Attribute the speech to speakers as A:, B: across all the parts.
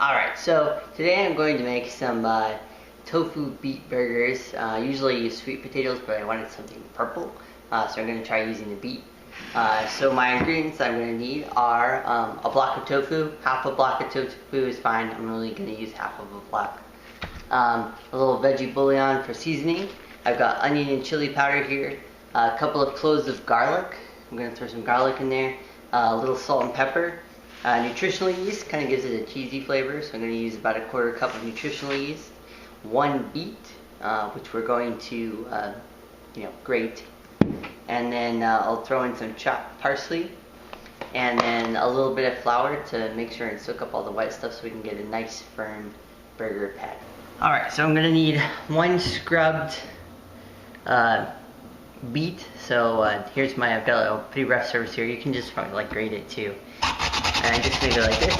A: Alright, so today I'm going to make some tofu beet burgers. Usually I use sweet potatoes, but I wanted something purple, so I'm going to try using the beet. So my ingredients I'm going to need are a block of tofu. Half a block of tofu is fine. I'm only going to use half of a block. A little veggie bouillon for seasoning. I've got onion and chili powder here. A couple of cloves of garlic. I'm going to throw some garlic in there. A little salt and pepper. Nutritional yeast kind of gives it a cheesy flavor, so I'm going to use about a quarter cup of nutritional yeast. 1 beet, which we're going to, grate. And then I'll throw in some chopped parsley. And then a little bit of flour to make sure and soak up all the white stuff so we can get a nice firm burger patty. Alright, so I'm going to need 1 scrubbed beet. So I've got a pretty rough surface here. You can just probably like grate it too. And I just make it like this.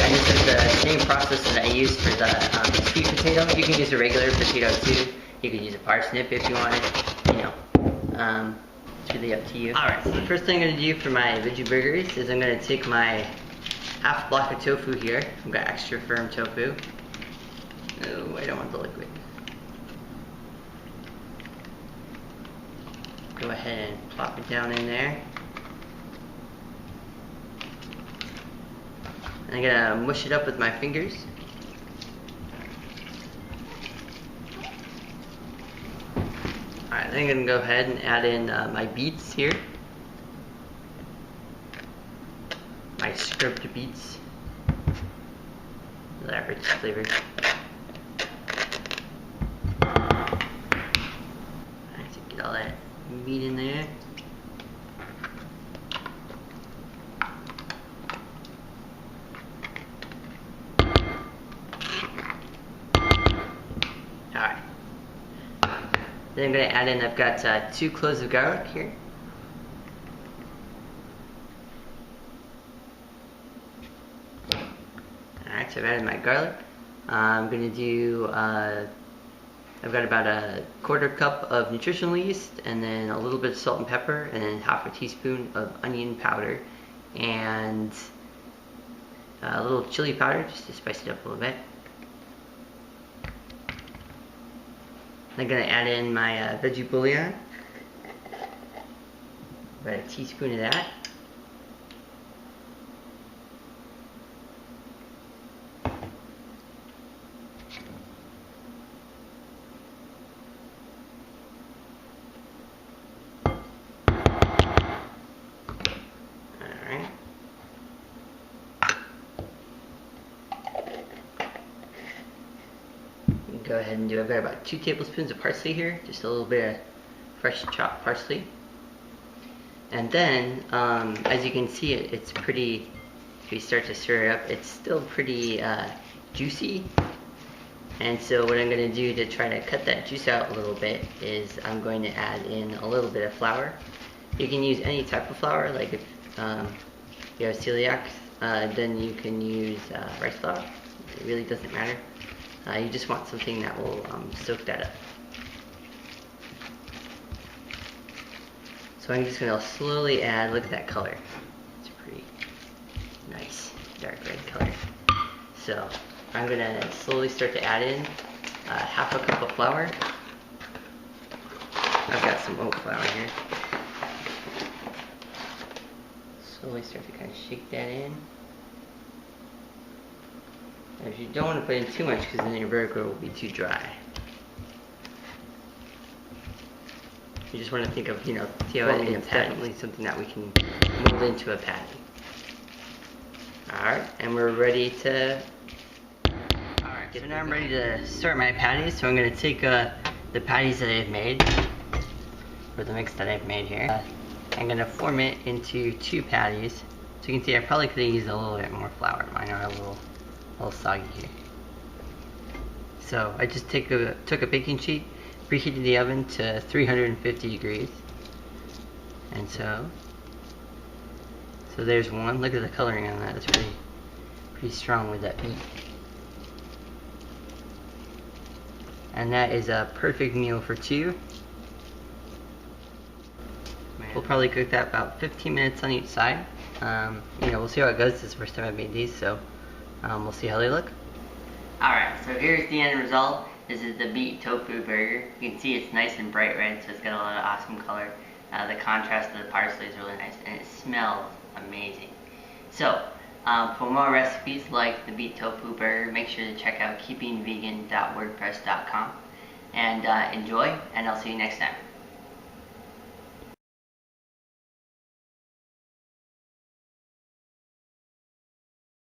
A: And this is the same process that I use for the sweet potato. You can use a regular potato too. You can use a parsnip if you want it. It's really up to you. Alright, so the first thing I'm going to do for my veggie burgers is I'm going to take my half block of tofu here. I've got extra firm tofu. Oh, I don't want the liquid. Go ahead and plop it down in there. And I'm gonna mush it up with my fingers. Alright, then I'm gonna go ahead and add in my beets here. My scrubbed beets. That rich flavor. Alright, so get all that meat in there. Alright. Then I'm going to add in, I've got 2 cloves of garlic here. Alright, so I've added my garlic. I'm going to do I've got about a quarter cup of nutritional yeast, and then a little bit of salt and pepper, and then half a teaspoon of onion powder, and a little chili powder just to spice it up a little bit. I'm going to add in my veggie bouillon, about a teaspoon of that. Go ahead and I've got about 2 tablespoons of parsley here, just a little bit of fresh chopped parsley. And then, as you can see, it's pretty, if you start to stir it up, it's still pretty juicy. And so what I'm going to do to try to cut that juice out a little bit is I'm going to add in a little bit of flour. You can use any type of flour, like if you have celiac, then you can use rice flour. It really doesn't matter. You just want something that will soak that up. So I'm just going to slowly add, look at that color. It's a pretty nice dark red color. So I'm going to slowly start to add in half a cup of flour. I've got some oat flour here. Slowly start to kind of shake that in. If you don't want to put in too much, because then your burger will be too dry. You just want to think of, see how it's definitely something that we can mold into a patty. Alright, and we're ready to... Alright, so now I'm ready to start my patties. So I'm going to take the patties that I've made, or the mix that I've made here. I'm going to form it into 2 patties. So you can see I probably could have used a little bit more flour. Mine are a little soggy here. So I just took a baking sheet, preheated the oven to 350 degrees, and so there's one. Look at the coloring on that. It's pretty strong with that beet. And that is a perfect meal for 2. We'll probably cook that about 15 minutes on each side. We'll see how it goes. This is the first time I've made these, so we'll see how they look. Alright, so here's the end result. This is the Beet tofu burger. You can see it's nice and bright red, so it's got a lot of awesome color. The contrast of the parsley is really nice, and it smells amazing. So, for more recipes like the Beet tofu burger, make sure to check out keepingvegan.wordpress.com. And enjoy, and I'll see you next time.